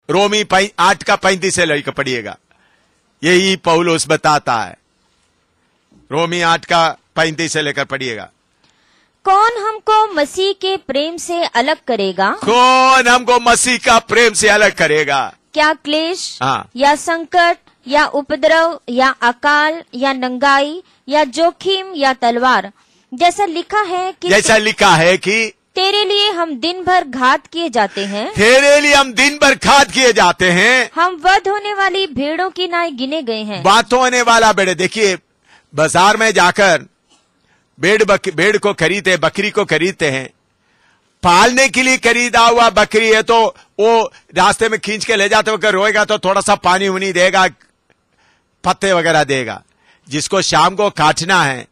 रोमी 8:35 से लेकर पढ़िएगा, यही पौलुस बताता है। रोमी 8:35 से लेकर पढ़िएगा। कौन हमको मसीह के प्रेम से अलग करेगा? कौन हमको मसीह का प्रेम से अलग करेगा? क्या क्लेश हाँ। या संकट या उपद्रव या अकाल या नंगाई या जोखिम या तलवार? जैसा लिखा है कि तेरे लिए हम दिन भर घात किए जाते हैं, तेरे लिए हम दिन भर घात किए जाते हैं, हम वध होने वाली भेड़ों की नाई गिने गए हैं। बात होने वाला भेड़। देखिए, बाजार में जाकर भेड़ को खरीदते, बकरी को खरीदते हैं, पालने के लिए खरीदा हुआ बकरी है तो वो रास्ते में खींच के ले जाते वक्त रोएगा तो थोड़ा सा पानी उनी देगा, पत्ते वगैरह देगा। जिसको शाम को काटना है,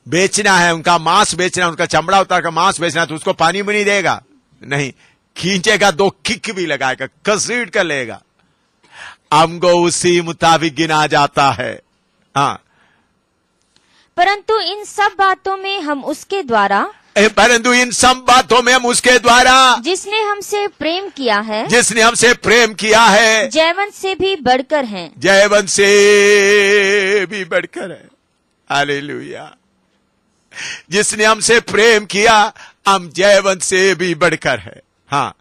बेचना है, उनका मांस बेचना, उनका चमड़ा उतार कर मांस बेचना, तो उसको पानी भी नहीं देगा, नहीं, खींचेगा, 2 किक भी लगाएगा, घसीट कर लेगा। हमको उसी मुताबिक गिना जाता है। हाँ, परंतु इन सब बातों में हम उसके द्वारा जिसने हमसे प्रेम किया है, जयवंत से भी बढ़कर हैं। जयवंत से भी बढ़कर है। हालेलुया। जिसने हमसे प्रेम किया, हम जयवंत से भी बढ़कर है। हाँ,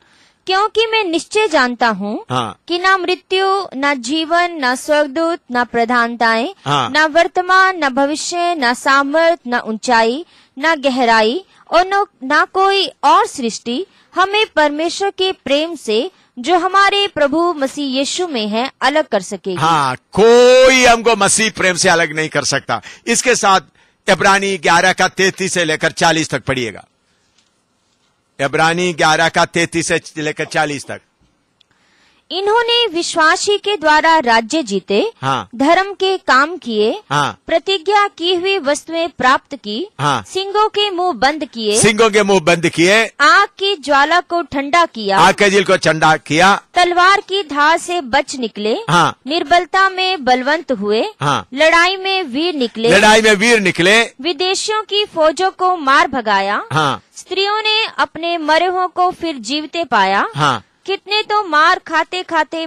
क्योंकि मैं निश्चय जानता हूँ हाँ। कि ना मृत्यु, ना जीवन, ना स्वर्गदूत, ना प्रधानताएं, हाँ। ना वर्तमान, ना भविष्य, ना सामर्थ, ना ऊंचाई, ना गहराई और ना कोई और सृष्टि हमें परमेश्वर के प्रेम से जो हमारे प्रभु मसीह यीशु में है अलग कर सकेगी। हाँ, कोई हमको मसीह प्रेम से अलग नहीं कर सकता। इसके साथ इब्रानी 11:33 से लेकर 40 तक पढ़िएगा। इब्रानी 11:33 से लेकर 40 तक। इन्होंने विश्वास ही के द्वारा राज्य जीते, हाँ। धर्म के काम किए, हाँ। प्रतिज्ञा की हुई वस्तुएं प्राप्त की, हाँ। सिंगों के मुंह बंद किए, आग की ज्वाला को ठंडा किया, आग के झील को ठंडा किया, तलवार की धार से बच निकले, हाँ। निर्बलता में बलवंत हुए, हाँ। लड़ाई में वीर निकले, विदेशियों की फौजों को मार भगाया, हाँ। स्त्रियों ने अपने मरे हुओं को फिर जीवते पाया, हाँ। कितने तो मार खाते खाते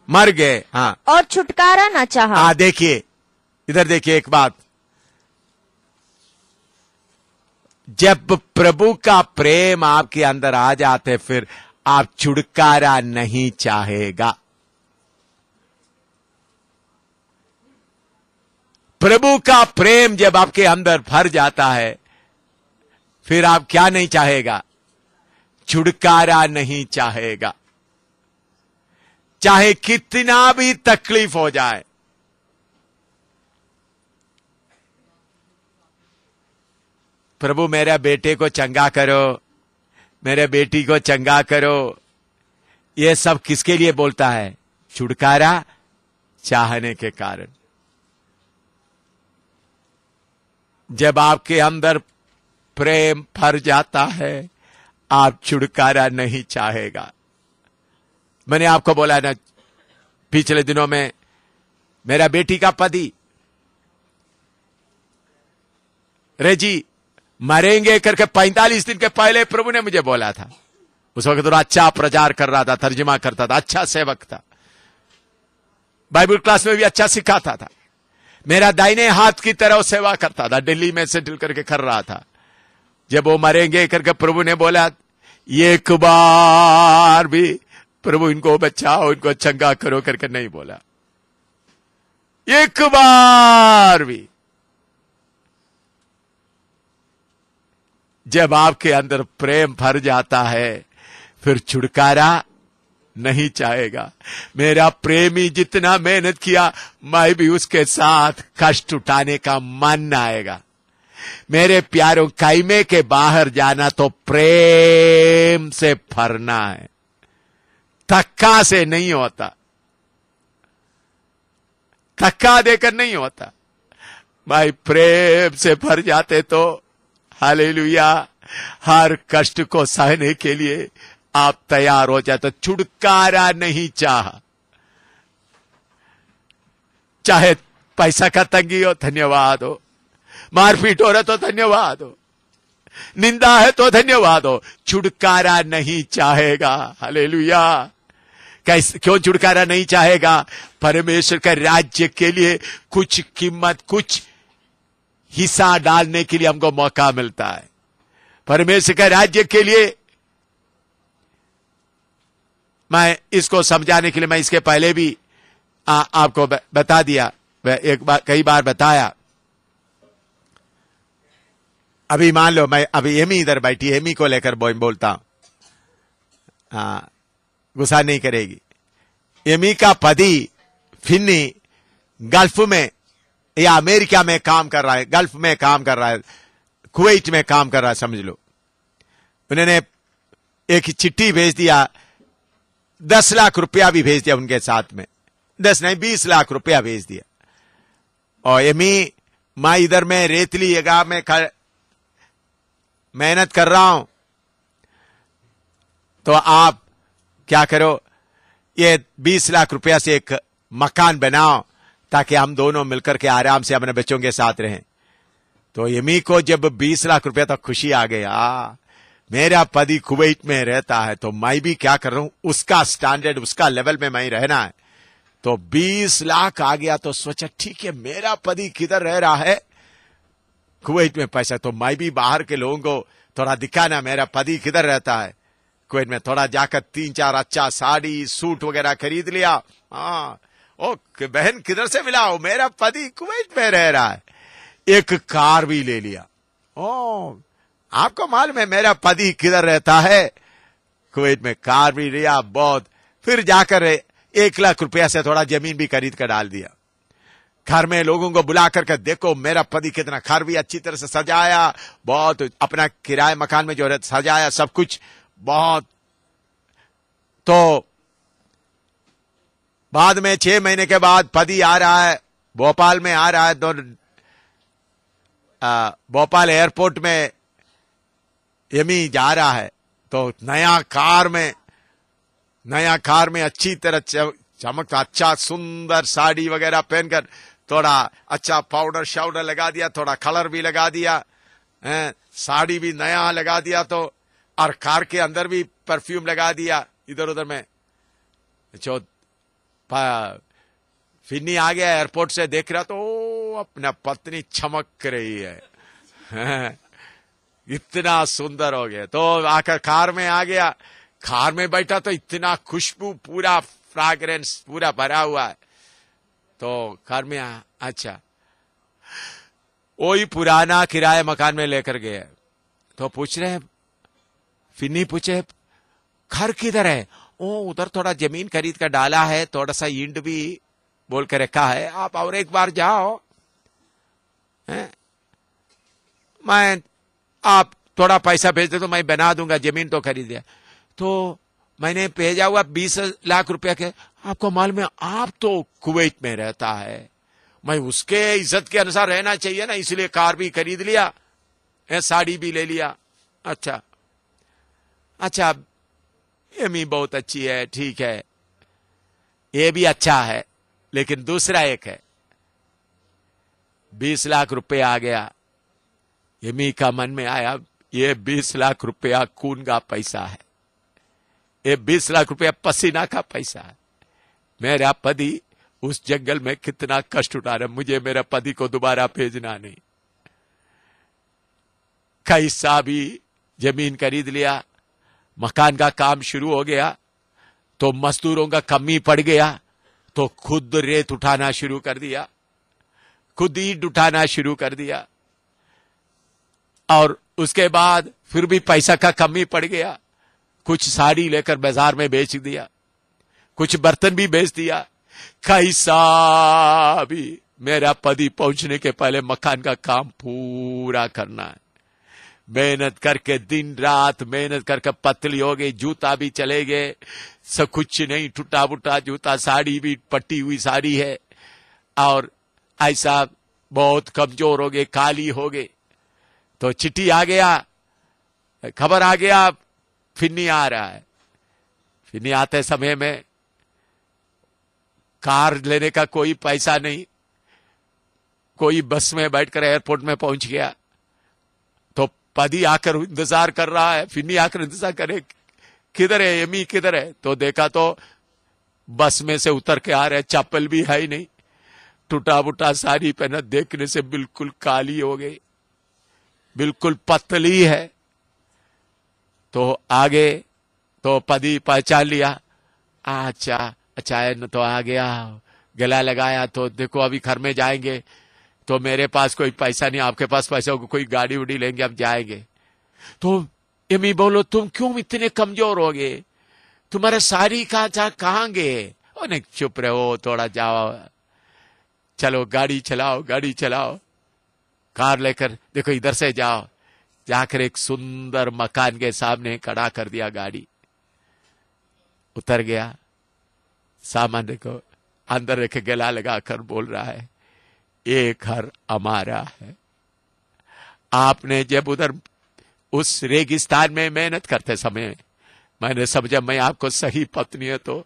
मर गए, हाँ। और छुटकारा न चाहा। हाँ, देखिए, इधर देखिए एक बात। जब प्रभु का प्रेम आपके अंदर आ जाते, फिर आप छुटकारा नहीं चाहेगा। प्रभु का प्रेम जब आपके अंदर भर जाता है, फिर आप क्या नहीं चाहेगा? छुटकारा नहीं चाहेगा, चाहे कितना भी तकलीफ हो जाए। प्रभु मेरे बेटे को चंगा करो, मेरे बेटी को चंगा करो, ये सब किसके लिए बोलता है? छुटकारा चाहने के कारण। जब आपके अंदर प्रेम भर जाता है, आप छुटकारा नहीं चाहेगा। मैंने आपको बोला ना, पिछले दिनों में मेरा बेटी का पति रेजी मरेंगे करके 45 दिन के पहले प्रभु ने मुझे बोला था। उस वक्त तो अच्छा प्रचार कर रहा था, तर्जुमा करता था, अच्छा सेवक था, बाइबल क्लास में भी अच्छा सिखाता था, मेरा दाहिने हाथ की तरह सेवा करता था, दिल्ली में सेटल करके कर रहा था। जब वो मरेंगे करके प्रभु ने बोला, एक बार भी प्रभु इनको बचाओ, इनको चंगा करो करके नहीं बोला, एक बार भी। जब आपके अंदर प्रेम भर जाता है, फिर छुटकारा नहीं चाहेगा। मेरा प्रेमी जितना मेहनत किया, मैं भी उसके साथ कष्ट उठाने का मन आएगा। मेरे प्यारों, कायमे के बाहर जाना तो प्रेम से भरना है, धक्का से नहीं होता, धक्का देकर नहीं होता। भाई प्रेम से भर जाते तो हालेलुया, हर कष्ट को सहने के लिए आप तैयार हो जाते। छुटकारा नहीं चाहा, चाहे पैसा का तंगी हो, धन्यवाद हो, मारपीट हो रहा तो धन्यवाद हो, निंदा है तो धन्यवाद हो, छुटकारा नहीं चाहेगा। हालेलुया। कैसे, क्यों छुटकारा नहीं चाहेगा? परमेश्वर के राज्य के लिए कुछ कीमत, कुछ हिस्सा डालने के लिए हमको मौका मिलता है। परमेश्वर के राज्य के लिए मैं इसको समझाने के लिए, मैं इसके पहले भी आपको बता दिया, एक बार कई बार बताया। अभी मान लो मैं अभी एमी इधर बैठी, एमी को लेकर बोलता हूं, गुस्सा नहीं करेगी। एमी का पति फिन्नी गल्फ में या अमेरिका में काम कर रहा है, गल्फ में काम कर रहा है, कुवैत में काम कर रहा है, समझ लो। उन्होंने एक चिट्ठी भेज दिया, 10 लाख रुपया भी भेज दिया उनके साथ में, 10 नहीं 20 लाख रुपया भेज दिया। और एमी, मैं इधर में रेतली जगह में मेहनत कर रहा हूं, तो आप क्या करो, ये 20 लाख रुपया से एक मकान बनाओ ताकि हम दोनों मिलकर के आराम से अपने बच्चों के साथ रहें। तो एमी को जब 20 लाख रुपया तक खुशी आ गया, मेरा पति कुवैत में रहता है तो मैं भी क्या कर रहा हूं, उसका स्टैंडर्ड, उसका लेवल में मैं रहना है। तो 20 लाख आ गया तो सोचा ठीक है, मेरा पति किधर रह रहा है, कुवैत में पैसा, तो मैं भी बाहर के लोगों को थोड़ा दिखाना मेरा पति किधर रहता है। कुवैत में थोड़ा जाकर 3-4 अच्छा साड़ी सूट वगैरह खरीद लिया। हाँ, ओ बहन किधर से मिला हो, मेरा पति कुवैत में रह रहा है। एक कार भी ले लिया। ओ, आपको मालूम है मेरा पति किधर रहता है, कुवैत में। कार भी लिया बहुत। फिर जाकर 1 लाख रुपया से थोड़ा जमीन भी खरीद कर डाल दिया। घर में लोगों को बुला करके देखो मेरा पति कितना, घर भी अच्छी तरह से सजाया, बहुत अपना किराए मकान में जो है सजाया, सब कुछ बहुत। तो बाद में 6 महीने के बाद पति आ रहा है, भोपाल में आ रहा है, तो भोपाल एयरपोर्ट में एमी जा रहा है, तो नया कार में अच्छी तरह चमकता, अच्छा सुंदर साड़ी वगैरह पहनकर, थोड़ा अच्छा पाउडर शाउडर लगा दिया, थोड़ा कलर भी लगा दिया, साड़ी भी नया लगा दिया, तो और कार के अंदर भी परफ्यूम लगा दिया इधर उधर में। जो फिन्नी आ गया एयरपोर्ट से, देख रहा तो अपना पत्नी चमक रही है, इतना सुंदर हो गया। तो आकर कार में आ गया, कार में बैठा तो इतना खुशबू, पूरा फ्रैग्रेंस पूरा भरा हुआ है। तो कार में अच्छा, वही पुराना किराए मकान में लेकर गए। तो पूछ रहे, फिन्नी पूछे घर किधर है? ओ, उधर थोड़ा जमीन खरीद कर डाला है, थोड़ा सा ईंट भी बोल के रखा है, आप और एक बार जाओ, मैं आप थोड़ा पैसा भेज दे तो मैं बना दूंगा, जमीन तो खरीद दिया। तो मैंने भेजा हुआ 20 लाख रुपया के। आपको मालूम है आप तो कुवैत में रहता है, मैं उसके इज्जत के अनुसार रहना चाहिए ना, इसलिए कार भी खरीद लिया, साड़ी भी ले लिया। अच्छा, एमी बहुत अच्छी है, ठीक है, ये भी अच्छा है, लेकिन दूसरा एक है, 20 लाख रुपया आ गया। एमी का मन में आया, ये 20 लाख रुपया खून का पैसा है, ये 20 लाख रुपया पसीना का पैसा है। मेरा पति उस जंगल में कितना कष्ट उठा रहा, मुझे मेरा पति को दोबारा भेजना नहीं। कैसा भी जमीन खरीद लिया, मकान का काम शुरू हो गया, तो मजदूरों का कमी पड़ गया, तो खुद रेत उठाना शुरू कर दिया, खुद ईंट उठाना शुरू कर दिया। और उसके बाद फिर भी पैसा का कमी पड़ गया, कुछ साड़ी लेकर बाजार में बेच दिया, कुछ बर्तन भी बेच दिया। कैसा भी मेरा पति पहुंचने के पहले मकान का काम पूरा करना है। मेहनत करके दिन रात मेहनत करके पतली हो गई, जूता भी चले गए, सब कुछ नहीं, टूटा फूटा जूता, साड़ी भी पट्टी हुई साड़ी है, और ऐसा बहुत कमजोर हो गए, काली हो गए। तो चिट्ठी आ गया, खबर आ गया, फिन्नी आ रहा है। फिन्नी आते समय में कार लेने का कोई पैसा नहीं, कोई बस में बैठकर एयरपोर्ट में पहुंच गया। तो पदी आकर इंतजार कर रहा है, फिन्नी आकर इंतजार करे किधर है एमी किधर है, तो देखा तो बस में से उतर के आ रहे, चप्पल भी है ही नहीं, टूटा फूटा साड़ी पहना, देखने से बिल्कुल काली हो गई, बिल्कुल पतली है। तो आगे तो पदी पहचान लिया, अच्छा न तो आ गया, गला लगाया, तो देखो अभी घर में जाएंगे तो मेरे पास कोई पैसा नहीं, आपके पास पैसा होगा, कोई गाड़ी उड़ी लेंगे, अब जाएंगे। तो एमी बोलो तुम क्यों इतने कमजोर हो गए, तुम्हारा साड़ी कहाँ गए? नहीं चुप रहो, थोड़ा जाओ, चलो गाड़ी चलाओ, कार लेकर देखो इधर से जाओ, जाकर एक सुंदर मकान के सामने खड़ा कर दिया गाड़ी, उतर गया, सामान देखो अंदर रख के गला लगाकर बोल रहा है ये घर हमारा है। आपने जब उधर उस रेगिस्तान में मेहनत करते समय मैंने समझा मैं आपको सही पत्नी है, तो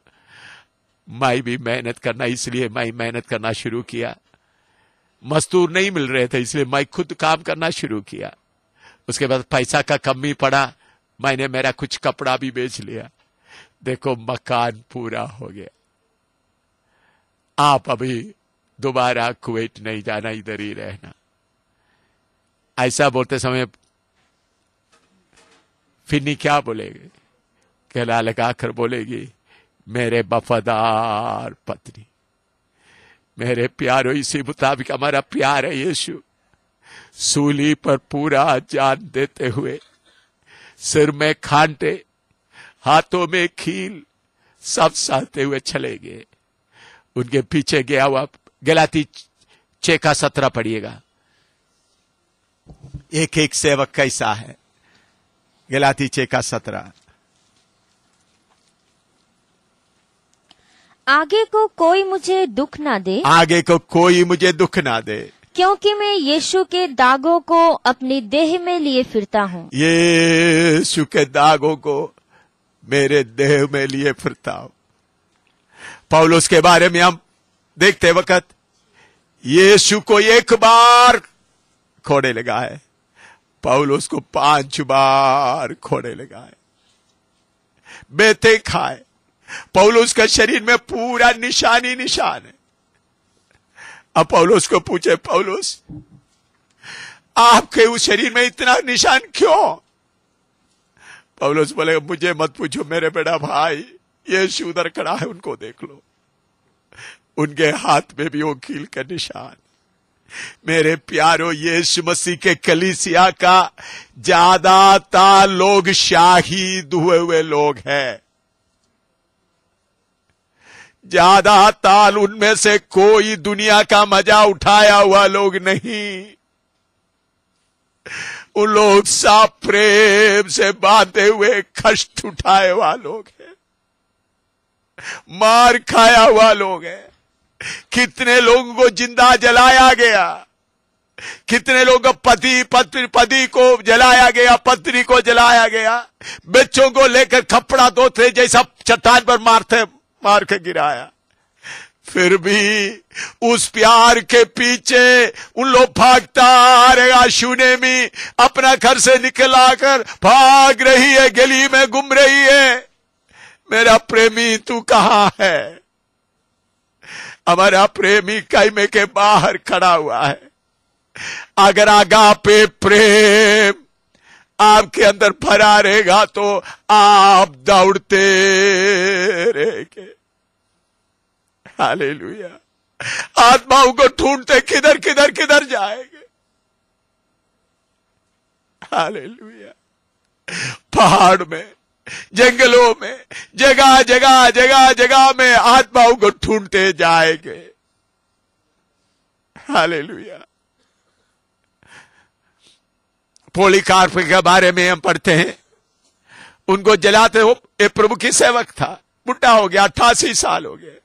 मैं भी मेहनत करना, इसलिए मैं मेहनत करना शुरू किया। मजदूर नहीं मिल रहे थे इसलिए मैं खुद काम करना शुरू किया। उसके बाद पैसा का कमी पड़ा, मैंने मेरा कुछ कपड़ा भी बेच लिया, देखो मकान पूरा हो गया। आप अभी दोबारा कुवैत नहीं जाना, इधर ही रहना। ऐसा बोलते समय फिन्नी क्या बोलेगी? गला लगाकर बोलेगी मेरे वफादार पत्नी, मेरे प्यारो, इसी मुताबिक हमारा प्यार है। यीशु सूली पर पूरा जान देते हुए, सिर में खांटे, हाथों में खील, सब सहते हुए चले गए। उनके पीछे गया हुआ गलाती 6:17 पढ़िएगा। एक एक सेवक कैसा है, गलाती 6:17। आगे को कोई मुझे दुख ना दे, आगे को कोई मुझे दुख ना दे, क्योंकि मैं यीशु के दागों को अपनी देह में लिए फिरता हूँ। यीशु के दागों को मेरे देह में लिए फिरता हूं। पौलुस के बारे में हम देखते वक्त यीशु को एक बार खोड़े लगा है, पौलुस को 5 बार खोड़े लगा है, बेते खाए। पौलुस का शरीर में पूरा निशान है। अब पौलुस को पूछे, पौलुस आपके उस शरीर में इतना निशान क्यों? पौलुस बोले मुझे मत पूछो मेरे बड़ा भाई, यीशु उधर खड़ा है, उनको देख लो, उनके हाथ में भी वो कील का निशान। मेरे प्यारो, यीशु मसीह के कलीसिया का ज्यादातर लोग शहीद हुए हुए लोग हैं। ज्यादातर उनमें से कोई दुनिया का मजा उठाया हुआ लोग नहीं। उन लोग सब प्रेम से बांधे हुए कष्ट उठाए हुआ लोग हैं, मार खाया हुआ लोग हैं। कितने लोगों को जिंदा जलाया गया, कितने लोगों को पति को जलाया गया, पत्नी को जलाया गया, बच्चों को लेकर कपड़ा धोते जैसा चट्टान पर मार के गिराया। फिर भी उस प्यार के पीछे उन लोग भागता रहेगा। शूनेमी अपना घर से निकलाकर भाग रही है, गली में घूम रही है, मेरा प्रेमी तू कहां है? हमारा प्रेमी कैमे के बाहर खड़ा हुआ है। अगर आगापे प्रेम आपके अंदर भरा रहेगा तो आप दौड़ते रहेंगे। हालेलुया। आत्माओं को ढूंढते किधर जाएंगे। हालेलुया। पहाड़ में, जंगलों में, जगह में आत्माओं को ढूंढते जाएंगे। हालेलुया। पॉलीकार्प के बारे में हम पढ़ते हैं, उनको जलाते हो, एक प्रभु की सेवक था, बुढ़ा हो गया, 88 साल हो गए।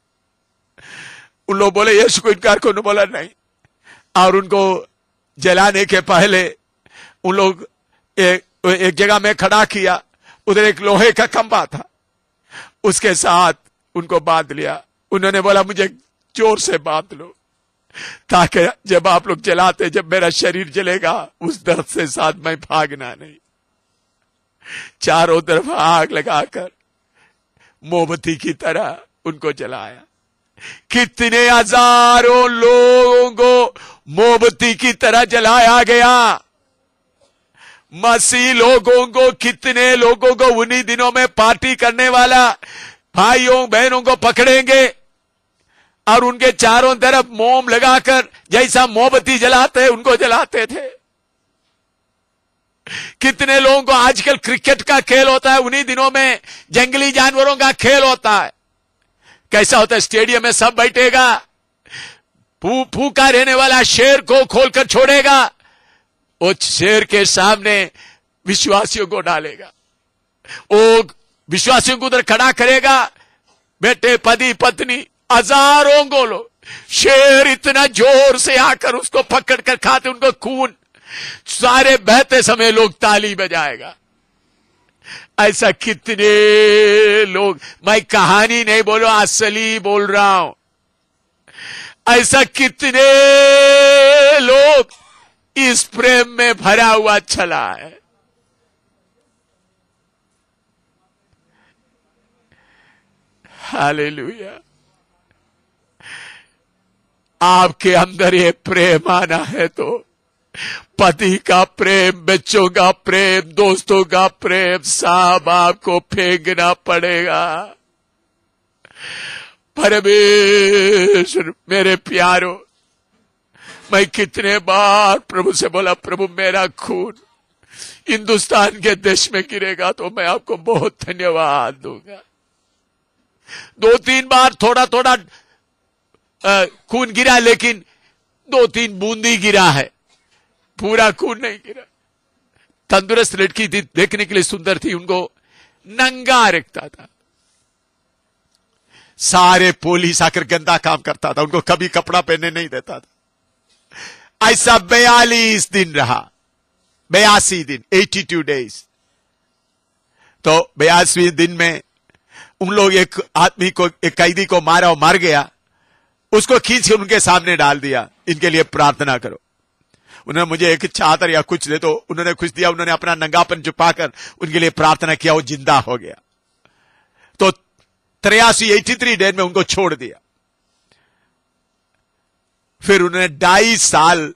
उन लोग बोले यीशु को इनकार करो, बोला नहीं। और उनको जलाने के पहले उन लोग एक जगह में खड़ा किया, उधर एक लोहे का खंभा था, उसके साथ उनको बांध लिया। उन्होंने बोला मुझे जोर से बांध लो, ताकि जब आप लोग जलाते, जब मेरा शरीर जलेगा, उस दर्द से साथ मैं भागना नहीं। चारों तरफ आग लगाकर मोमबत्ती की तरह उनको जलाया। कितने हजारों लोगों को मोमबत्ती की तरह जलाया गया। मसीह लोगों को, कितने लोगों को उन्हीं दिनों में पार्टी करने वाला भाइयों बहनों को पकड़ेंगे और उनके चारों तरफ मोम लगाकर जैसा मोमबत्ती जलाते उनको जलाते थे। कितने लोगों को आजकल क्रिकेट का खेल होता है, उन्हीं दिनों में जंगली जानवरों का खेल होता है। कैसा होता है, स्टेडियम में सब बैठेगा, भूखा रहने वाला शेर को खोलकर छोड़ेगा, वो शेर के सामने विश्वासियों को डालेगा, वो विश्वासियों को उधर खड़ा करेगा, बेटे पति पत्नी हजारों को लो, शेर इतना जोर से आकर उसको पकड़ कर खाते, उनको खून सारे बहते समय लोग ताली बजाएगा। ऐसा कितने लोग, मैं कहानी नहीं बोलो, असली बोल रहा हूं, ऐसा कितने लोग इस प्रेम में भरा हुआ चला है। हालेलुया। आपके अंदर ये प्रेम आना है तो पति का प्रेम, बच्चों का प्रेम, दोस्तों का प्रेम सब आपको फेंकना पड़ेगा। परमेश्वर, मेरे प्यारो, मैं कितने बार प्रभु से बोला, प्रभु मेरा खून हिंदुस्तान के देश में गिरेगा तो मैं आपको बहुत धन्यवाद दूंगा। 2-3 बार थोड़ा थोड़ा खून गिरा, लेकिन 2-3 बूंदी गिरा है, पूरा खून नहीं गिरा। तंदुरुस्त लड़की थी, देखने के लिए सुंदर थी, उनको नंगा रखता था। सारे पुलिस आकर गंदा काम करता था, उनको कभी कपड़ा पहनने नहीं देता था। ऐसा 42 दिन रहा, 82 दिन, 82 डेज। तो 82वें दिन में उन लोग एक आदमी को, एक कैदी को मारा और मार गया, उसको खींच के उनके सामने डाल दिया, इनके लिए प्रार्थना करो। उन्होंने मुझे एक चादर या कुछ दे दो, उन्होंने कुछ दिया, उन्होंने अपना नंगापन छुपाकर उनके लिए प्रार्थना किया, वो जिंदा हो गया। तो 83 डेज में उनको छोड़ दिया। फिर उन्होंने 2.5 साल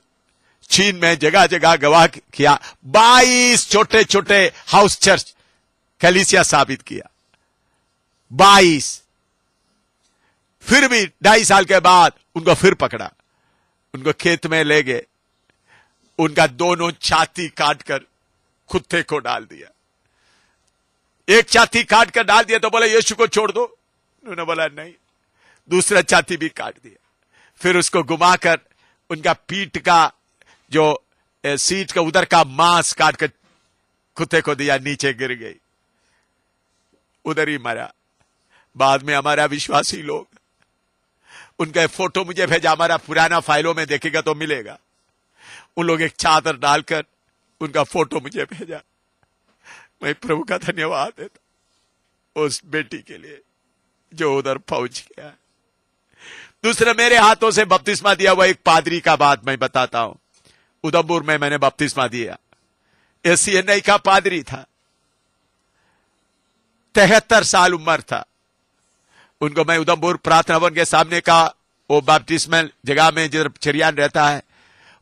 चीन में जगह जगह गवाह किया, 22 छोटे छोटे हाउस चर्च कलीसिया साबित किया, 22। फिर भी 2.5 साल के बाद उनको फिर पकड़ा, उनको खेत में ले गए, उनका दोनों छाती काटकर कुत्ते को डाल दिया। एक छाती काट कर डाल दिया तो बोला यीशु को छोड़ दो, उन्होंने बोला नहीं, दूसरा छाती भी काट दिया। फिर उसको घुमाकर उनका पीठ का जो सीट का उधर का मांस काट कर कुत्ते को दिया, नीचे गिर गई, उधर ही मरा। बाद में हमारा विश्वासी लोग, उनका फोटो मुझे भेजा, हमारा पुराना फाइलों में देखेगा तो मिलेगा। उन लोग एक चादर डालकर उनका फोटो मुझे भेजा। मैं प्रभु का धन्यवाद देता उस बेटी के लिए जो उधर पहुंच गया। दूसरा, मेरे हाथों से बपतिस्मा दिया हुआ एक पादरी का बात मैं बताता हूं। उधमपुर में मैंने बपतिस्मा दिया, एसीएनआई का पादरी था, 73 साल उम्र था। उनको मैं उधमपुर प्रार्थना भवन के सामने का वो बपतिस्मा जगह में जिधर चरियान रहता है,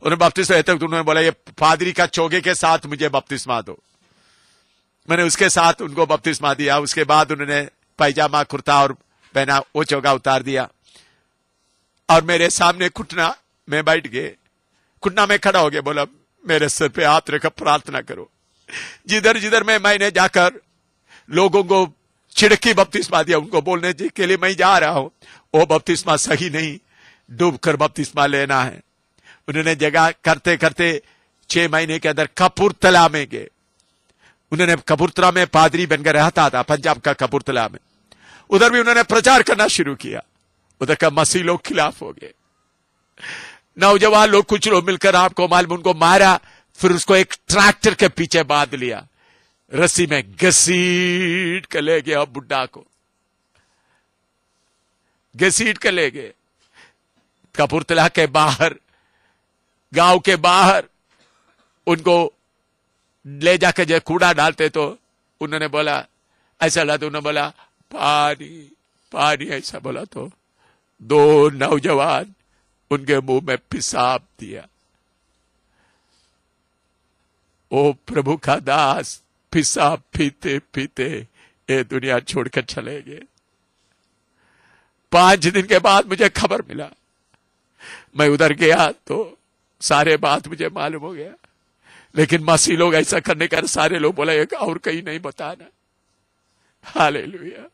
उन्होंने बपतिस्मा देते तो उन्होंने बोला ये पादरी का चोगे के साथ मुझे बपतिस्मा दो। मैंने उसके साथ उनको बपतिस्मा दिया। उसके बाद उन्होंने पैजामा कुर्ता और पहना, वो चोगा उतार दिया और मेरे सामने घुटना में बैठ गए, घुटना में खड़ा हो गया, बोला मेरे सिर पे हाथ रखकर प्रार्थना करो। जिधर जिधर मैंने जाकर लोगों को छिड़की बपतिस्मा दिया, उनको बोलने के लिए मैं जा रहा हूं वो बपतिस्मा सही नहीं, डूब कर बपतिस्मा लेना है। उन्होंने जगह करते करते 6 महीने के अंदर कपूरथला में गए। उन्होंने कपूरथला में पादरी बनकर रहता था, पंजाब का कपूरथला में। उधर भी उन्होंने प्रचार करना शुरू किया। उधर का मसीह लोग खिलाफ हो गए, नौजवान लोग कुछ लोग मिलकर, आपको मालूम, उनको मारा। फिर उसको एक ट्रैक्टर के पीछे बांध लिया, रस्सी में घसीट कर ले गया, बुड्ढा को घसीट कर ले गए। कपूरथला के बाहर, गांव के बाहर उनको ले जाकर जब कूड़ा डालते तो उन्होंने बोला, ऐसा लगा तो उन्होंने बोला पानी पानी, ऐसा बोला तो 2 नौजवान उनके मुंह में पेशाब दिया। ओ प्रभु का दास पेशाब पीते पीते ये दुनिया छोड़कर चले गए। 5 दिन के बाद मुझे खबर मिला, मैं उधर गया तो सारे बात मुझे मालूम हो गया। लेकिन मसीह लोग ऐसा करने का सारे लोग बोले और कहीं नहीं बताना। हालेलुया।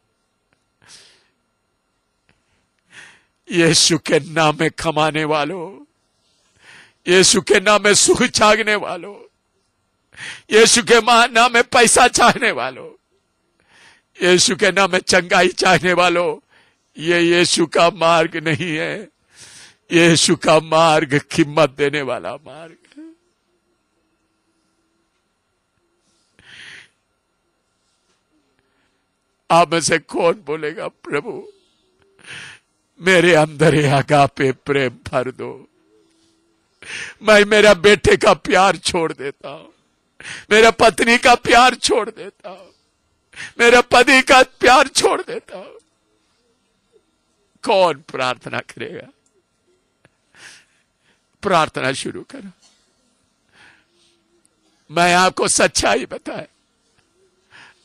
यीशु के नाम में कमाने वालों, यीशु के नाम में सुख चाहने वालों, यीशु के नाम में पैसा चाहने वालों, यीशु के नाम में चंगाई चाहने वालों, ये यीशु का मार्ग नहीं है। यीशु का मार्ग कीमत देने वाला मार्ग है। आप में से कौन बोलेगा प्रभु मेरे अंदर ये अगापे प्रेम भर दो, मैं मेरा बेटे का प्यार छोड़ देता हूं, मेरा पत्नी का प्यार छोड़ देता हूं, मेरा पति का प्यार छोड़ देता हूं। कौन प्रार्थना करेगा? प्रार्थना शुरू करो। मैं आपको सच्चाई बताए,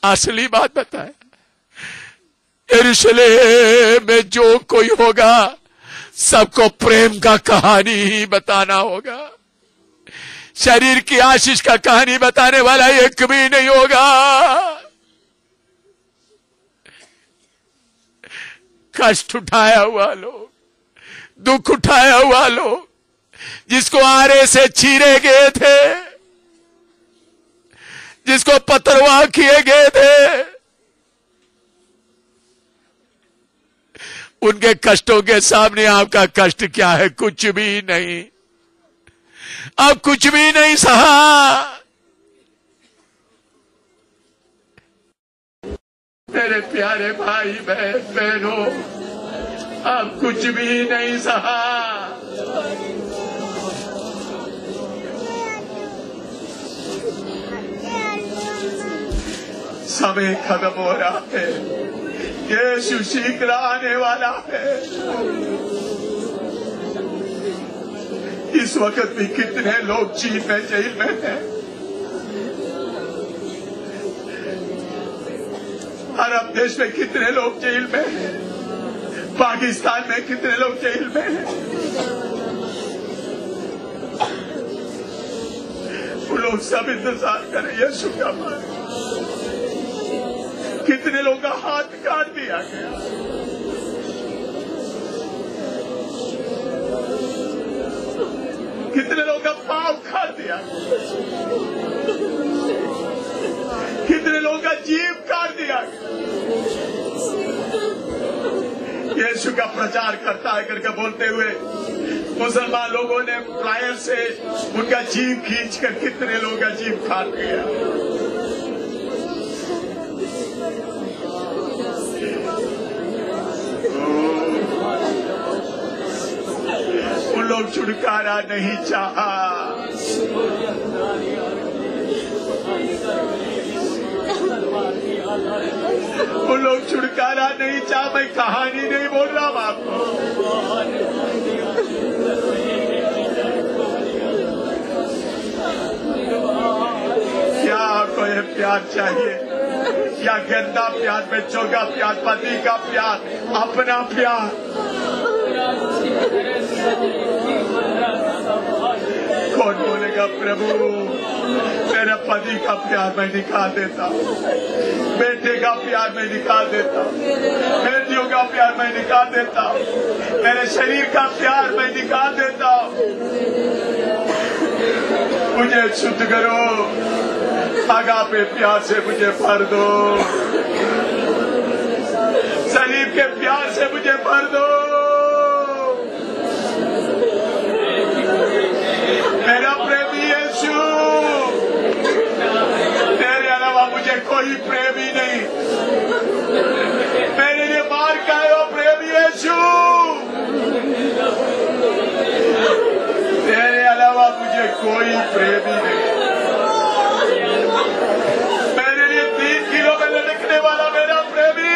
असली बात बताए। यरूशलेम में जो कोई होगा सबको प्रेम का कहानी ही बताना होगा। शरीर की आशीष का कहानी बताने वाला एक भी नहीं होगा। कष्ट उठाया हुआ लोग, दुख उठाया हुआ लोग, जिसको आरे से चीरे गए थे, जिसको पतरवाह किए गए थे, उनके कष्टों के सामने आपका कष्ट क्या है? कुछ भी नहीं। अब कुछ भी नहीं सहा। मेरे प्यारे भाई बहनों, अब कुछ भी नहीं सहा। समय खत्म हो रहा है। यीशु शीघ्र आने वाला है। इस वक्त भी कितने लोग चीन में जेल में हैं। अरब देश में कितने लोग जेल में हैं। पाकिस्तान में कितने लोग जेल में हैं। वो लोग सब इंतजार करें यीशु का मार्ग। कितने लोगों का हाथ काट दिया गया। कितने लोगों का पांव काट दिया गया। कितने लोगों का जीव काट दिया गया। यीशु का प्रचार करता है करके बोलते हुए मुसलमान लोगों ने प्लायर से उनका जीव खींचकर कितने लोगों का जीव काट दिया। उन लोग छुटकारा नहीं चाहा। उन लोग छुटकारा नहीं चाहा। मैं कहानी नहीं बोल रहा हूं आपको। क्या आपको ये प्यार चाहिए या गंदा प्यार, बच्चों का प्यार, पति का प्यार, अपना प्यार? कौन बोलेगा प्रभु मेरा पति का प्यार मैं निकाल देता हूँ, बेटे का प्यार मैं निकाल देता हूँ, बेटियों का प्यार मैं निकाल देता हूँ, मेरे शरीर का प्यार मैं निकाल देता हूँ। मुझे शुद्ध करो, अगापे प्यार से मुझे भर दो, शरीर के प्यार से मुझे भर दो। मेरा प्रेमी यीशु, तेरे अलावा मुझे कोई प्रेमी नहीं। मेरे लिए मार का है वो प्रेमी यीशु। कोई प्रेमी नहीं। मेरे लिए 3 किलो में लटकने वाला मेरा प्रेमी,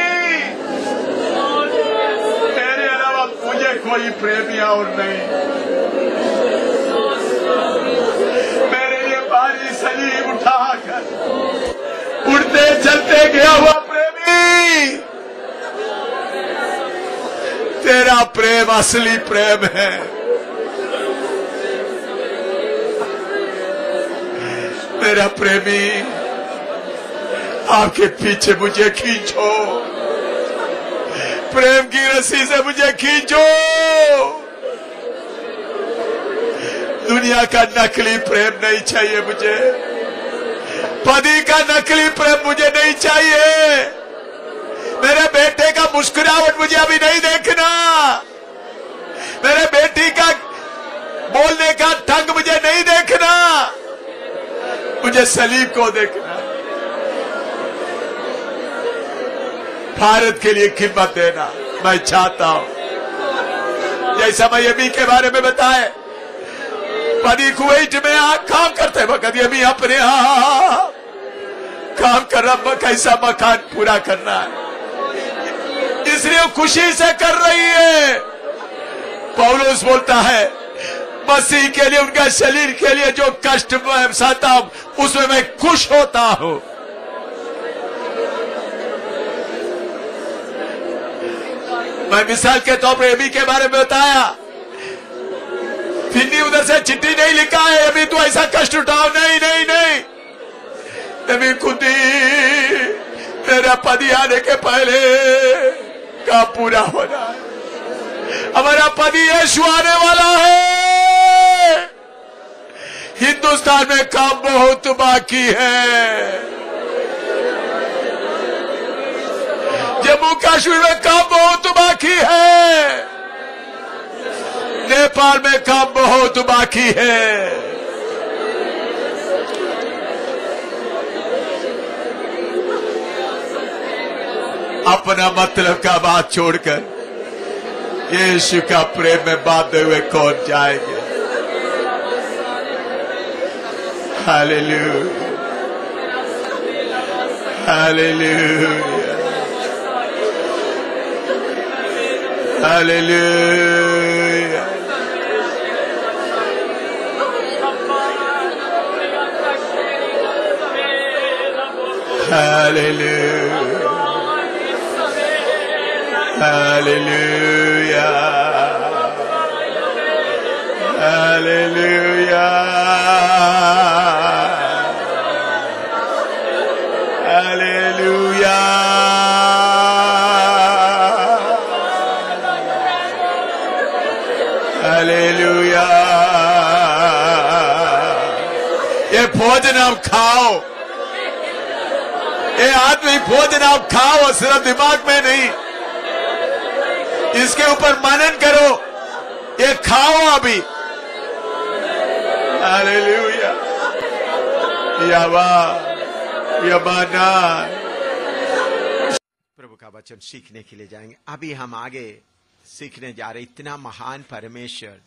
मेरे अलावा मुझे कोई प्रेमी और नहीं। मेरे लिए भारी सलीब उठाकर उड़ते चलते गया हुआ प्रेमी, तेरा प्रेम असली प्रेम है। मेरा प्रेमी, आपके पीछे मुझे खींचो, प्रेम की रस्सी से मुझे खींचो। दुनिया का नकली प्रेम नहीं चाहिए मुझे, पति का नकली प्रेम मुझे नहीं चाहिए। मेरे बेटे का मुस्कुराहट मुझे अभी नहीं देखना, मेरे बेटी का बोलने का ढंग मुझे नहीं देखना, मुझे सलीब को देखना। भारत के लिए कीमत देना मैं चाहता हूं। जैसा मैं यमी के बारे में बताए, पति कुवैत में काम करते वक्त यमी अपने यहां काम कर रहा, कैसा मकान पूरा करना है, इसलिए खुशी से कर रही है। पौलुस बोलता है, मसीह के लिए, उनका शरीर के लिए जो कष्ट में सहता हूं उसमें मैं खुश होता हूं। मैं मिसाल के तौर पर एबी के बारे में बताया, फिर उधर से चिट्ठी नहीं लिखा है अभी तो ऐसा कष्ट उठाओ, नहीं नहीं नहीं, अभी खुद ही मेरा पति आने के पहले का पूरा होना है। हमारा पति यीशु आने वाला है। हिंदुस्तान में काम बहुत बाकी है, जम्मू कश्मीर में काम बहुत बाकी है, नेपाल में काम बहुत बाकी है। अपना मतलब का बात छोड़कर यीशु का प्रेम में बांधे हुए कौन जाएंगे? Hallelujah, hallelujah, hallelujah. Hallelujah, hallelujah, hallelujah, hallelujah. Hallelujah. ये भोजन आप खाओ, ये आत्मिक भोजन आप खाओ, सिर्फ दिमाग में नहीं, इसके ऊपर मनन करो, ये खाओ अभी। हालेलुया, यावा यमाना। प्रभु का वचन सीखने के लिए जाएंगे। अभी हम आगे सीखने जा रहे। इतना महान परमेश्वर,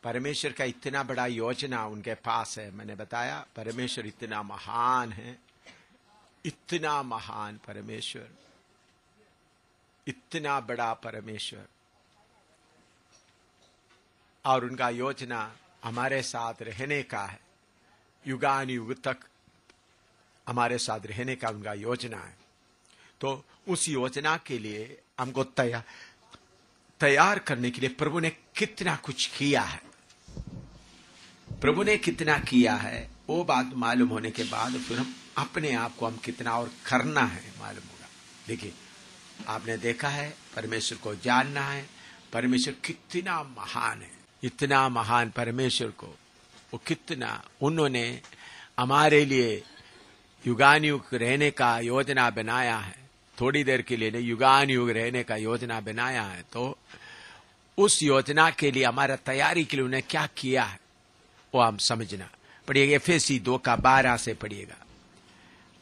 परमेश्वर का इतना बड़ा योजना उनके पास है। मैंने बताया परमेश्वर इतना महान है, इतना महान परमेश्वर, इतना बड़ा परमेश्वर, और उनका योजना हमारे साथ रहने का है, युगान युग तक हमारे साथ रहने का उनका योजना है। तो उस योजना के लिए हमको तैयार करने के लिए प्रभु ने कितना कुछ किया है, प्रभु ने कितना किया है, वो बात मालूम होने के बाद फिर हम अपने आप को हम कितना और करना है मालूम होगा। देखिए, आपने देखा है परमेश्वर को जानना है, परमेश्वर कितना महान है, इतना महान परमेश्वर को वो कितना, उन्होंने हमारे लिए युगान युग रहने का योजना बनाया है। थोड़ी देर के लिए नहीं, युगान युग रहने का योजना बनाया है। तो उस योजना के लिए हमारा तैयारी के लिए उन्हें क्या किया है वो हम समझना पड़ेगा। एफएसी 2:12 से पढ़िएगा।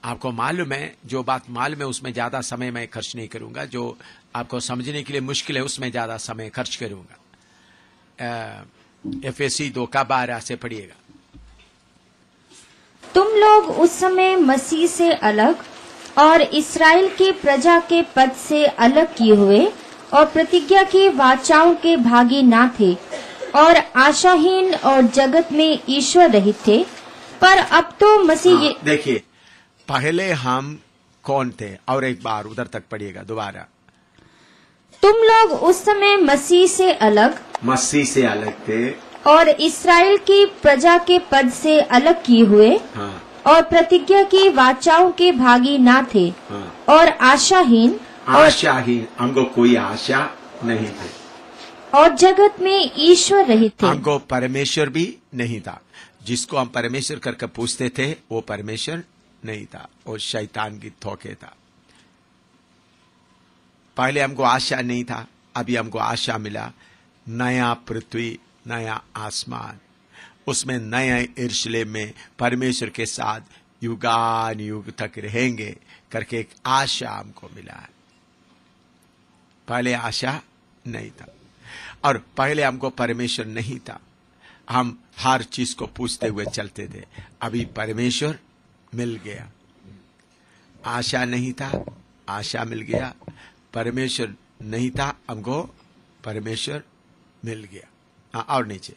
आपको मालूम है, जो बात मालूम है उसमें ज्यादा समय मैं खर्च नहीं करूंगा, जो आपको समझने के लिए मुश्किल है उसमें ज्यादा समय खर्च करूंगा। एफएसी 2:12 से पढ़िएगा। तुम लोग उस समय मसीह से अलग और इस्राएल की प्रजा के पद से अलग किए हुए और प्रतिज्ञा की वाचाओं के भागी ना थे और आशाहीन और जगत में ईश्वर रहित थे, पर अब तो मसीह देखिए, पहले हम कौन थे? और एक बार उधर तक पढ़िएगा दोबारा। तुम लोग उस समय मसीह से अलग थे और इस्राएल की प्रजा के पद से अलग किए हुए हाँ, और प्रतिज्ञा की वाचाओं के भागी ना थे हाँ, और आशाहीन हमको कोई आशा नहीं थी और जगत में ईश्वर रहित थे। हमको परमेश्वर भी नहीं था। जिसको हम परमेश्वर करके पूछते थे वो परमेश्वर नहीं था, वो शैतान की धोखे था। पहले हमको आशा नहीं था, अभी हमको आशा मिला। नया पृथ्वी, नया आसमान, उसमें नए यरूशलेम में परमेश्वर के साथ युगान युग तक रहेंगे करके एक आशा हमको मिला है। पहले आशा नहीं था और पहले हमको परमेश्वर नहीं था। हम हर चीज को पूछते हुए चलते थे। अभी परमेश्वर मिल गया। आशा नहीं था, आशा मिल गया। परमेश्वर नहीं था, हमको परमेश्वर मिल गया। हाँ, और नीचे।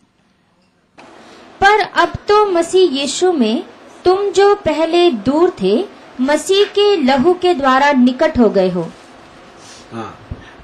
पर अब तो मसीह यीशु में तुम जो पहले दूर थे, मसीह के लहू के द्वारा निकट हो गए हो। हाँ,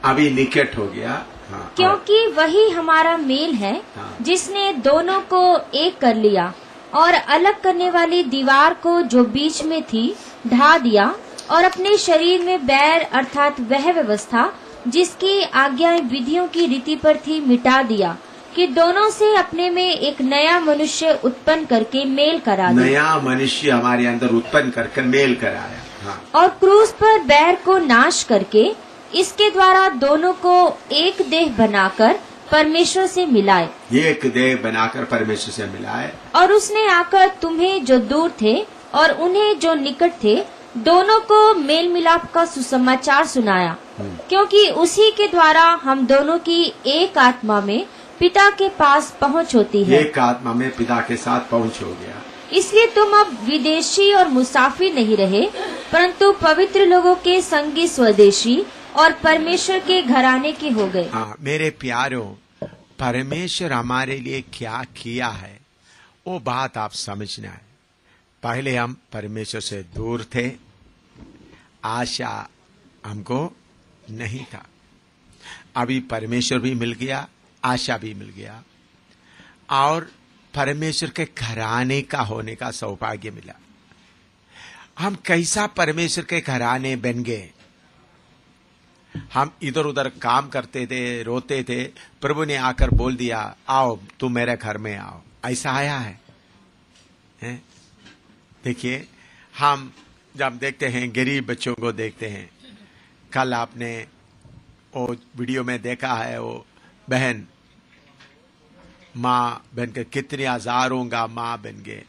अभी निकट हो गया। हाँ, क्योंकि वही हमारा मेल है हाँ, जिसने दोनों को एक कर लिया और अलग करने वाली दीवार को जो बीच में थी ढा दिया और अपने शरीर में बैर अर्थात वह व्यवस्था जिसकी आज्ञाएं विधियों की रीति पर थी मिटा दिया, कि दोनों से अपने में एक नया मनुष्य उत्पन्न करके मेल करा दिया। नया मनुष्य हमारे अंदर उत्पन्न करके मेल कराया। हाँ, और क्रूस पर बैर को नाश करके इसके द्वारा दोनों को एक देह बनाकर परमेश्वर से मिलाए। एक देह बनाकर परमेश्वर से मिलाए। और उसने आकर तुम्हें जो दूर थे और उन्हें जो निकट थे दोनों को मेल मिलाप का सुसमाचार सुनाया, क्योंकि उसी के द्वारा हम दोनों की एक आत्मा में पिता के पास पहुंच होती है। एक आत्मा में पिता के साथ पहुंच हो गया। इसलिए तुम अब विदेशी और मुसाफिर नहीं रहे, परंतु पवित्र लोगों के संगी स्वदेशी और परमेश्वर के घराने के हो गए। हाँ, मेरे प्यारों, परमेश्वर हमारे लिए क्या किया है वो बात आप समझना है। पहले हम परमेश्वर से दूर थे, आशा हमको नहीं था। अभी परमेश्वर भी मिल गया, आशा भी मिल गया और परमेश्वर के घराने का होने का सौभाग्य मिला। हम कैसा परमेश्वर के घराने बन गए। हम इधर उधर काम करते थे, रोते थे, प्रभु ने आकर बोल दिया आओ तुम मेरे घर में आओ। ऐसा आया है? देखिए, हम जब देखते हैं गरीब बच्चों को देखते हैं। कल आपने वो वीडियो में देखा है, वो बहन माँ बन के कितने हजारों का माँ बन गए।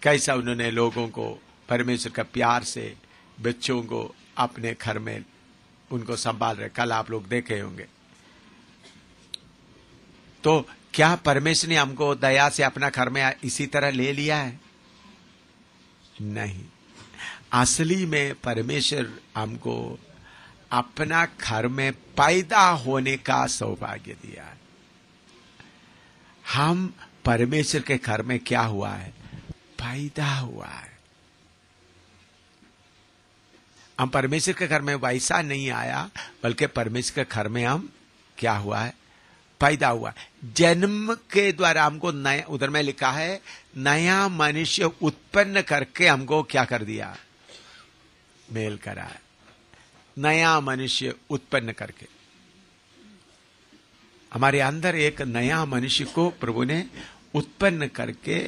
कैसा उन्होंने लोगों को परमेश्वर का प्यार से बच्चों को अपने घर में उनको संभाल रहे। कल आप लोग देखे होंगे। तो क्या परमेश्वर ने हमको दया से अपना घर में इसी तरह ले लिया है? नहीं। असली में परमेश्वर हमको अपना घर में पैदा होने का सौभाग्य दिया है। हम परमेश्वर के घर में क्या हुआ है? पैदा हुआ है। हम परमेश्वर के घर में वैसा नहीं आया, बल्कि परमेश्वर के घर में हम क्या हुआ है? पैदा हुआ। जन्म के द्वारा हमको नया, उधर में लिखा है नया मनुष्य उत्पन्न करके हमको क्या कर दिया? मेल करा है। नया मनुष्य उत्पन्न करके हमारे अंदर एक नया मनुष्य को प्रभु ने उत्पन्न करके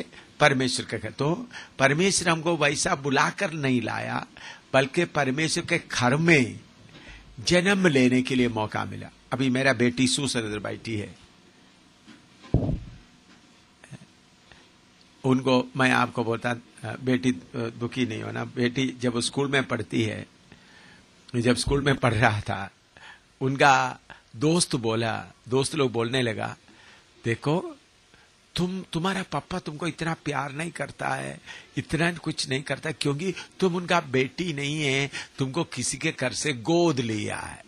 परमेश्वर के, तो परमेश्वर हमको वैसा बुलाकर नहीं लाया, बल्कि परमेश्वर के घर में जन्म लेने के लिए मौका मिला। अभी मेरा बेटी सुसंदर बैठी है, उनको मैं आपको बोलता, बेटी दुखी नहीं होना। बेटी जब स्कूल में पढ़ती है, जब स्कूल में पढ़ रहा था, उनका दोस्त लोग बोलने लगा, देखो तुम्हारा पापा तुमको इतना प्यार नहीं करता है, इतना कुछ नहीं करता, क्योंकि तुम उनका बेटी नहीं है, तुमको किसी के घर से गोद लिया है।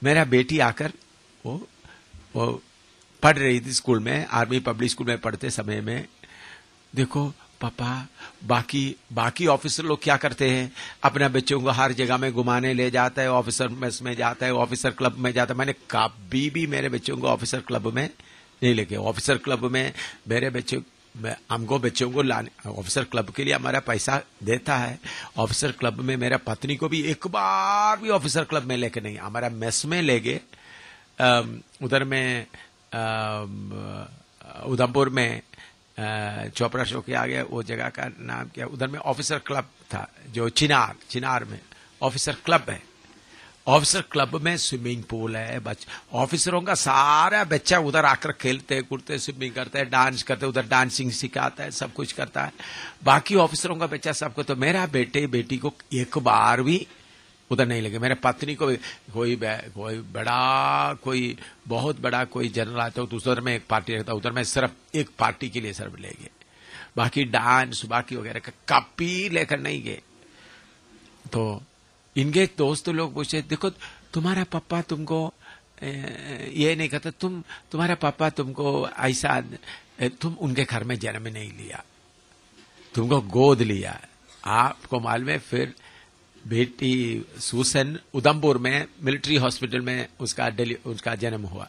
मेरा बेटी आकर वो पढ़ रही थी स्कूल में, आर्मी पब्लिक स्कूल में पढ़ते समय में, देखो पापा बाकी ऑफिसर लोग क्या करते हैं, अपना बच्चों को हर जगह में घुमाने ले जाता है, ऑफिसर मेस में जाता है, ऑफिसर क्लब में जाता है। मैंने कभी भी मेरे बच्चों को ऑफिसर क्लब में नहीं लेके, ऑफिसर क्लब में मेरे हमको बच्चों को लाने, ऑफिसर क्लब के लिए हमारा पैसा देता है, ऑफिसर क्लब में मेरा पत्नी को भी एक बार भी ऑफिसर क्लब में लेके नहीं, हमारा मेस में ले गए। उधर में उधमपुर में चोपड़ा चौक के आगे वो जगह का नाम क्या, उधर में ऑफिसर क्लब था, जो चिनार में ऑफिसर क्लब है। ऑफिसर क्लब में स्विमिंग पूल है, ऑफिसरों का सारा बच्चा उधर आकर खेलते कूदते, स्विमिंग करते हैं, डांस करते, उधर डांसिंग सिखाता है, सब कुछ करता है। बाकी ऑफिसरों का बच्चा सबको, तो मेरा बेटी को एक बार भी उधर नहीं लगे। मेरे पत्नी को कोई बहुत बड़ा कोई जनरल आता हो तो उधर में एक पार्टी रहता, उधर में सिर्फ एक पार्टी के लिए सिर्फ ले गए, बाकी डांस बाकी वगैरह का कभी लेकर नहीं गए। तो इनके दोस्त लोग पूछे, देखो तुम्हारा पापा तुमको ये नहीं कहता, तुम्हारा पापा तुमको ऐसा, तुम उनके घर में जन्म नहीं लिया, तुमको गोद लिया। आपको मालूम है, फिर बेटी सूसन उधमपुर में मिलिट्री हॉस्पिटल में उसका जन्म हुआ।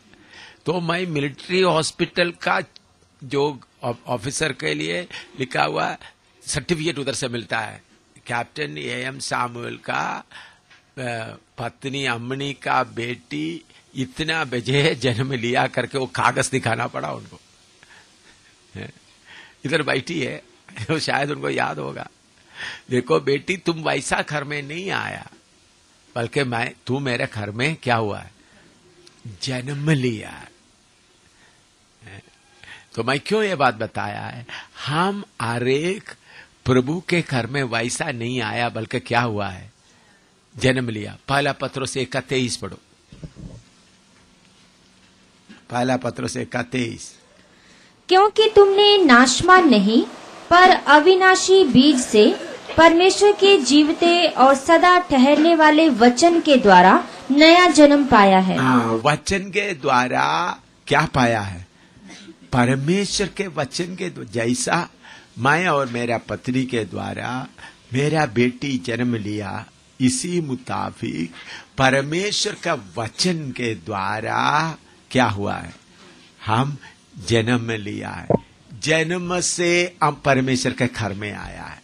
तो मैं मिलिट्री हॉस्पिटल का जो ऑफिसर के लिए लिखा हुआ सर्टिफिकेट उधर से मिलता है, कैप्टन एएम सामुएल का पत्नी अम्मनी का बेटी इतना बजे जन्म लिया करके वो कागज दिखाना पड़ा उनको। इधर बैठी है, वो शायद उनको याद होगा, देखो बेटी तुम वैसा घर में नहीं आया, बल्कि तू मेरे घर में क्या हुआ है, जन्म लिया है। तो मैं क्यों ये बात बताया है, हम हरेक प्रभु के घर में वैसा नहीं आया, बल्कि क्या हुआ है, जन्म लिया। पहला पत्रोस 1:23 पढ़ो, पहला पत्रोस 1:23। क्योंकि तुमने नाशवान नहीं पर अविनाशी बीज से परमेश्वर के जीवते और सदा ठहरने वाले वचन के द्वारा नया जन्म पाया है। वचन के द्वारा क्या पाया है, परमेश्वर के वचन के जैसा मैं और मेरा पत्नी के द्वारा मेरा बेटी जन्म लिया, इसी मुताबिक परमेश्वर का वचन के द्वारा क्या हुआ है, हम जन्म लिया है। जन्म से हम परमेश्वर के घर में आया है।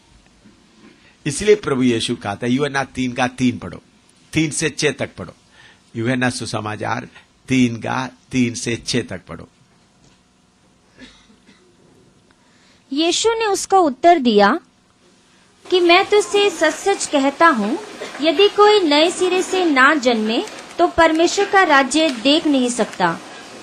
इसलिए प्रभु यीशु कहता है, यूहन्ना 3:3 पढ़ो, 3 से 6 तक पढ़ो, यूहन्ना सुसमाचार 3:3 से 6 तक पढ़ो। यीशु ने उसको उत्तर दिया कि मैं तुझसे सच सच कहता हूँ, यदि कोई नए सिरे से ना जन्मे तो परमेश्वर का राज्य देख नहीं सकता।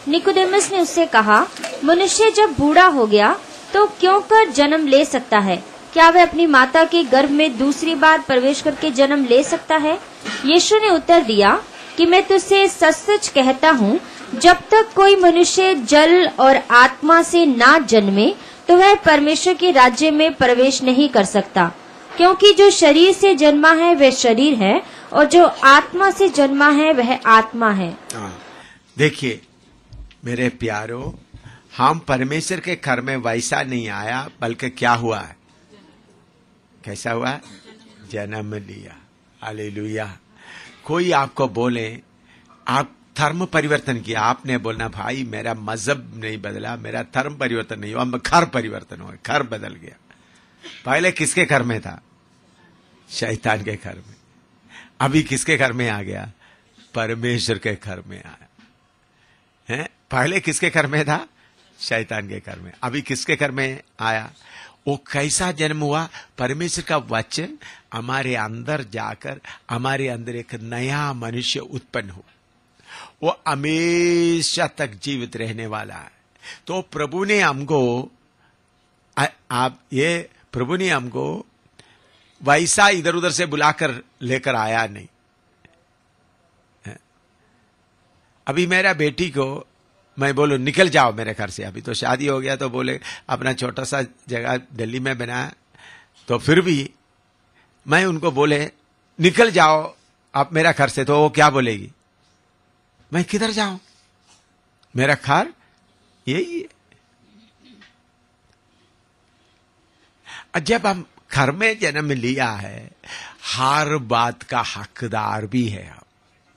निकोदेमस ने उससे कहा, मनुष्य जब बूढ़ा हो गया तो क्यों कर जन्म ले सकता है? क्या वह अपनी माता के गर्भ में दूसरी बार प्रवेश करके जन्म ले सकता है? यीशु ने उत्तर दिया कि मैं तुझसे सच सच कहता हूँ, जब तक कोई मनुष्य जल और आत्मा से ना जन्मे तो वह परमेश्वर के राज्य में प्रवेश नहीं कर सकता। क्योंकि जो शरीर से जन्मा है वह शरीर है, और जो आत्मा से जन्मा है वह आत्मा है। देखिए मेरे प्यारो, हम परमेश्वर के घर में वैसा नहीं आया, बल्कि क्या हुआ है, कैसा हुआ, जन्म लिया। हालेलुया। कोई आपको बोले आप धर्म परिवर्तन किया, आपने बोलना भाई मेरा मजहब नहीं बदला, मेरा धर्म परिवर्तन नहीं हुआ, घर परिवर्तन हुआ, घर बदल गया। पहले किसके घर में था, शैतान के घर में। अभी किसके घर में आ गया, परमेश्वर के घर में आया है। पहले किसके घर में था, शैतान के घर में। अभी किसके घर में आया, वो कैसा जन्म हुआ, परमेश्वर का वचन हमारे अंदर जाकर हमारे अंदर एक नया मनुष्य उत्पन्न हो, वो हमेशा तक जीवित रहने वाला है। तो प्रभु ने हमको वैसा इधर उधर से बुलाकर लेकर आया नहीं। अभी मेरा बेटी को मैं बोलूं निकल जाओ मेरे घर से, अभी तो शादी हो गया तो बोले अपना छोटा सा जगह दिल्ली में बनाया, तो फिर भी मैं उनको बोले निकल जाओ आप मेरा घर से, तो वो क्या बोलेगी, मैं किधर जाऊं, मेरा घर यही है। जब हम घर में जन्म लिया है, हर बात का हकदार भी है हम।